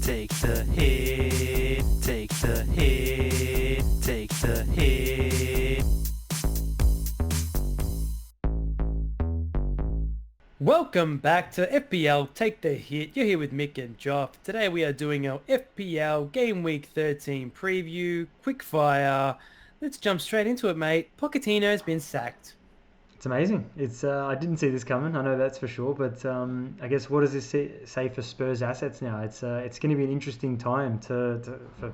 take the hit, take the hit, take the hit. Welcome back to FPL Take the Hit. You're here with Mick and Joff. Today we are doing our FPL Gameweek 13 preview, quickfire. Let's jump straight into it, mate. Pochettino's been sacked. It's amazing. It's I didn't see this coming. I know that's for sure. But I guess what does this say for Spurs assets now? It's going to be an interesting time for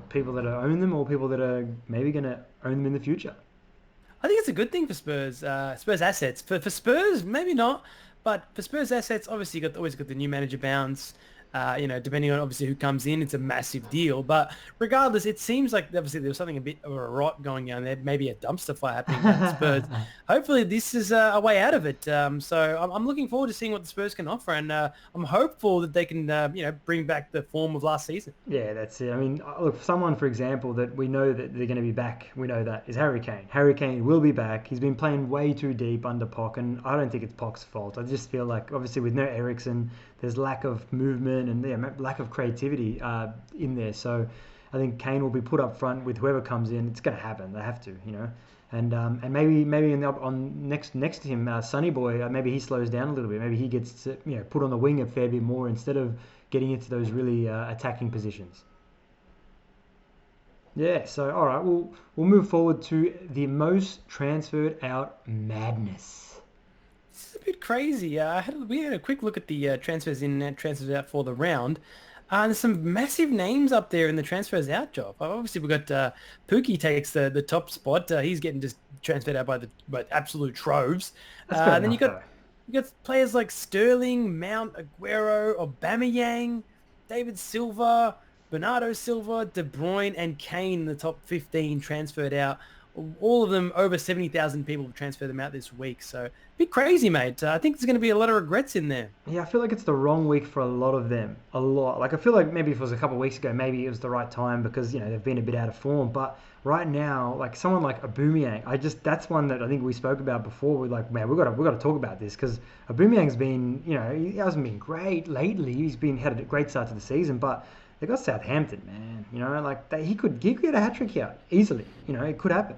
people that own them or people that are maybe going to own them in the future. I think it's a good thing for Spurs. Spurs assets. For Spurs, maybe not. But for Spurs assets, obviously you always got the new manager bounce. Depending on obviously who comes in, it's a massive deal. But regardless, it seems like obviously there was something a bit of a rot going on there, maybe a dumpster fire happening at Spurs. Hopefully this is a way out of it. So I'm looking forward to seeing what the Spurs can offer, and I'm hopeful that they can bring back the form of last season. Yeah, that's it. I mean, look, someone, for example, that we know that they're going to be back, we know that, is Harry Kane. Harry Kane will be back. He's been playing way too deep under Poch, and I don't think it's Poch's fault. I just feel like, obviously, with no Eriksen, there's lack of movement and lack of creativity in there. So I think Kane will be put up front with whoever comes in. It's going to happen. They have to, And maybe next to him, Sonny Boy, maybe he slows down a little bit. Maybe he gets put on the wing a fair bit more instead of getting into those really attacking positions. Yeah. So all right, we'll move forward to the most transferred out madness. It's a bit crazy. We had a quick look at the transfers in and transfers out for the round. There's some massive names up there in the transfers out job. Obviously, we've got Pookie takes the top spot. He's getting just transferred out by absolute troves. Then you got players like Sterling, Mount, Aguero, Aubameyang, David Silva, Bernardo Silva, De Bruyne, and Kane in the top 15 transferred out. All of them, over 70,000 people have transferred them out this week. So a bit crazy, mate. I think there's going to be a lot of regrets in there. Yeah, I feel like it's the wrong week for a lot of them. A lot. Like, I feel like maybe if it was a couple of weeks ago, maybe it was the right time because, they've been a bit out of form. But right now, like someone like Aubameyang, that's one that I think we spoke about before. We're like, man, we've got to talk about this because Aubameyang's been, he hasn't been great lately. He's had a great start to the season, but they got Southampton, man. He could get a hat-trick here easily. It could happen.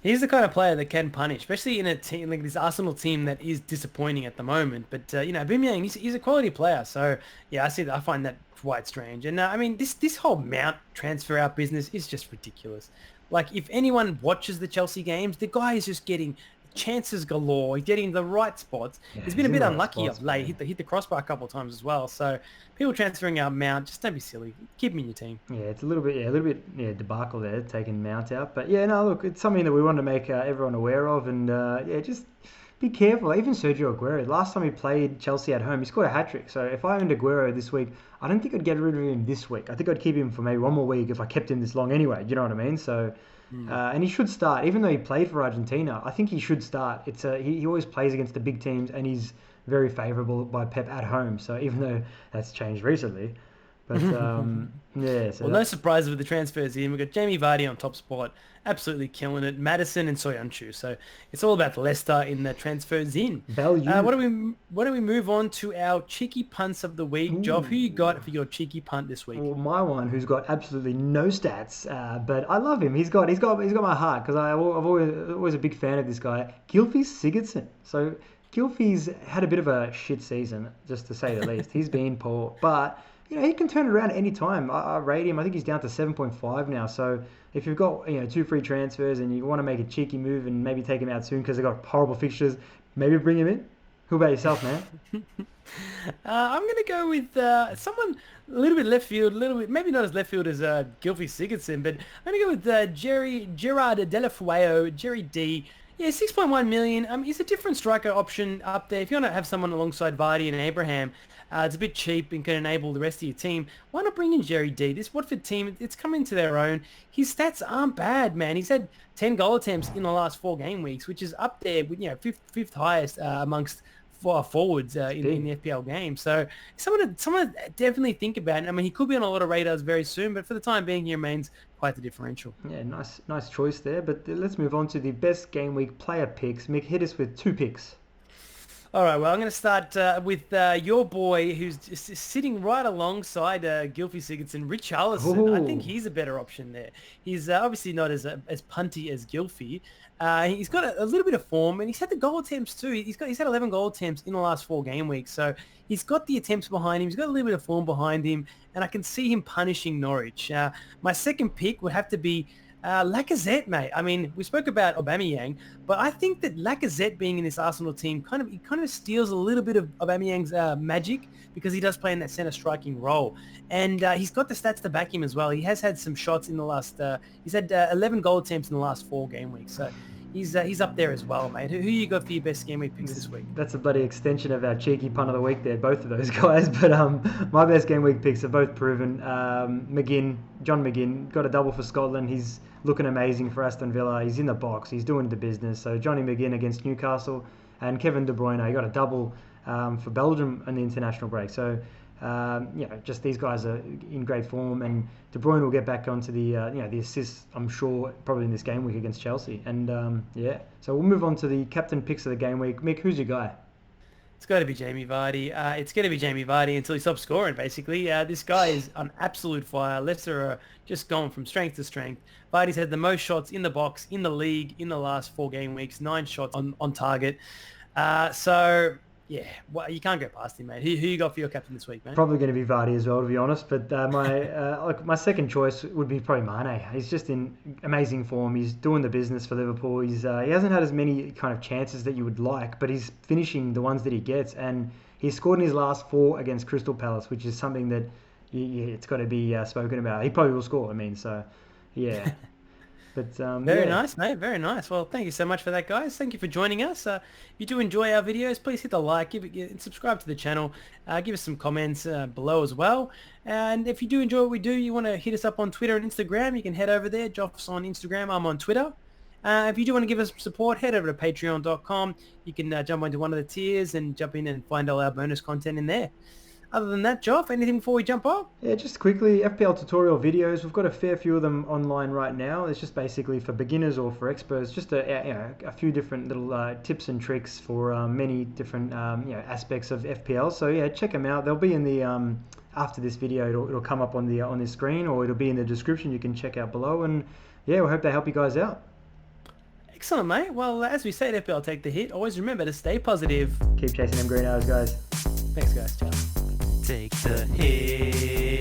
He's the kind of player that can punish, especially in a team like this Arsenal team that is disappointing at the moment. But Aubameyang, he's a quality player. So yeah, I find that quite strange. And this whole Mount transfer out business is just ridiculous. Like, if anyone watches the Chelsea games, the guy is just getting chances galore. He's getting the right spots. Yeah, he's been a bit unlucky of late. Hit the crossbar a couple of times as well. So people transferring out Mount, just don't be silly. Keep him in your team. Yeah, it's a little bit debacle there, taking Mount out. But yeah, no, look, it's something that we want to make everyone aware of, and just be careful. Even Sergio Aguero, last time he played Chelsea at home, he scored a hat-trick. So if I owned Aguero this week, I don't think I'd get rid of him this week. I think I'd keep him for maybe one more week if I kept him this long anyway. Do you know what I mean? So. And he should start, even though he played for Argentina. I think he should start. He always plays against the big teams, and he's very favourable by Pep at home. So even though that's changed recently, but yeah. So no surprises with the transfers in. We've got Jamie Vardy on top spot, absolutely killing it. Madison and Soyuncu. So it's all about Leicester in the transfers in. Value. Why don't we move on to our cheeky punts of the week, Job? Who you got for your cheeky punt this week? Well, my one, who's got absolutely no stats, but I love him. He's got my heart because I'm always a big fan of this guy, Gylfi Sigurdsson. So Gylfi's had a bit of a shit season, just to say the least. He's been poor, but he can turn it around at any time. I rate him. I think he's down to 7.5 now. So if you've got 2 free transfers and you want to make a cheeky move and maybe take him out soon because they've got horrible fixtures, maybe bring him in. Who about yourself, man? I'm going to go with someone a little bit left field, maybe not as left field as Gylfi Sigurdsson, but I'm going to go with Gerard Deulofeu, Jerry D. Yeah, 6.1 million. He's a different striker option up there. If you want to have someone alongside Vardy and Abraham, it's a bit cheap and can enable the rest of your team. Why not bring in Jerry D? This Watford team, it's come into their own. His stats aren't bad, man. He's had 10 goal attempts in the last 4 game weeks, which is up there with fifth highest amongst forwards in the FPL game. So someone to definitely think about. He could be on a lot of radars very soon, but for the time being, he remains quite the differential. Yeah, nice choice there. But let's move on to the best game week player picks. Mick, hit us with 2 picks. All right, well, I'm going to start with your boy who's just sitting right alongside Gylfi Sigurdsson, Richarlison. I think Ooh. he's a better option there. He's obviously not as punty as Gylfi. He's got a little bit of form, and he's had the goal attempts too. He's had 11 goal attempts in the last 4 game weeks, so he's got the attempts behind him. He's got a little bit of form behind him, and I can see him punishing Norwich. My second pick would have to be Lacazette, mate. I mean, we spoke about Aubameyang, but I think that Lacazette being in this Arsenal team kind of steals a little bit of Aubameyang's magic because he does play in that centre striking role, and he's got the stats to back him as well. He has had some shots in the last. He's had 11 goal attempts in the last 4 game weeks, so he's up there as well, mate. Who you got for your best game week picks this week? That's a bloody extension of our cheeky punt of the week there, both of those guys. But my best game week picks are both proven. John McGinn, got a double for Scotland. He's looking amazing for Aston Villa. He's in the box. He's doing the business. So Johnny McGinn against Newcastle, and Kevin De Bruyne, he got a double for Belgium in the international break. So just these guys are in great form, and De Bruyne will get back onto the the assists, I'm sure, probably in this game week against Chelsea. And so we'll move on to the captain picks of the game week. Mick, who's your guy? It's got to be Jamie Vardy. It's going to be Jamie Vardy until he stops scoring, basically. This guy is on absolute fire. Leicester are just going from strength to strength. Vardy's had the most shots in the box in the league in the last 4 game weeks, 9 shots on target. Well, you can't go past him, mate. Who you got for your captain this week, mate? Probably going to be Vardy as well, to be honest. But my second choice would be probably Mane. He's just in amazing form. He's doing the business for Liverpool. He hasn't had as many kind of chances that you would like, but he's finishing the ones that he gets. And he scored in his last 4 against Crystal Palace, which is something that it's got to be spoken about. He probably will score. I mean, so yeah. But Very nice, mate. Very nice. Well, thank you so much for that, guys. Thank you for joining us. If you do enjoy our videos, please hit the like, and subscribe to the channel. Give us some comments below as well. And if you do enjoy what we do, you want to hit us up on Twitter and Instagram, you can head over there. Joff's on Instagram. I'm on Twitter. If you do want to give us some support, head over to patreon.com. You can jump onto one of the tiers and jump in and find all our bonus content in there. Other than that, Joff, anything before we jump off? Yeah, just quickly, FPL tutorial videos. We've got a fair few of them online right now. It's just basically for beginners or for experts, just a few different little tips and tricks for many different aspects of FPL. So yeah, check them out. They'll be in the after this video. It'll come up on the screen, or it'll be in the description. You can check out below, and yeah, we hope they help you guys out. Excellent, mate. Well, as we say at FPL Take the Hit, always remember to stay positive. Keep chasing them green arrows, guys. Thanks, guys. Ciao. Take the hit.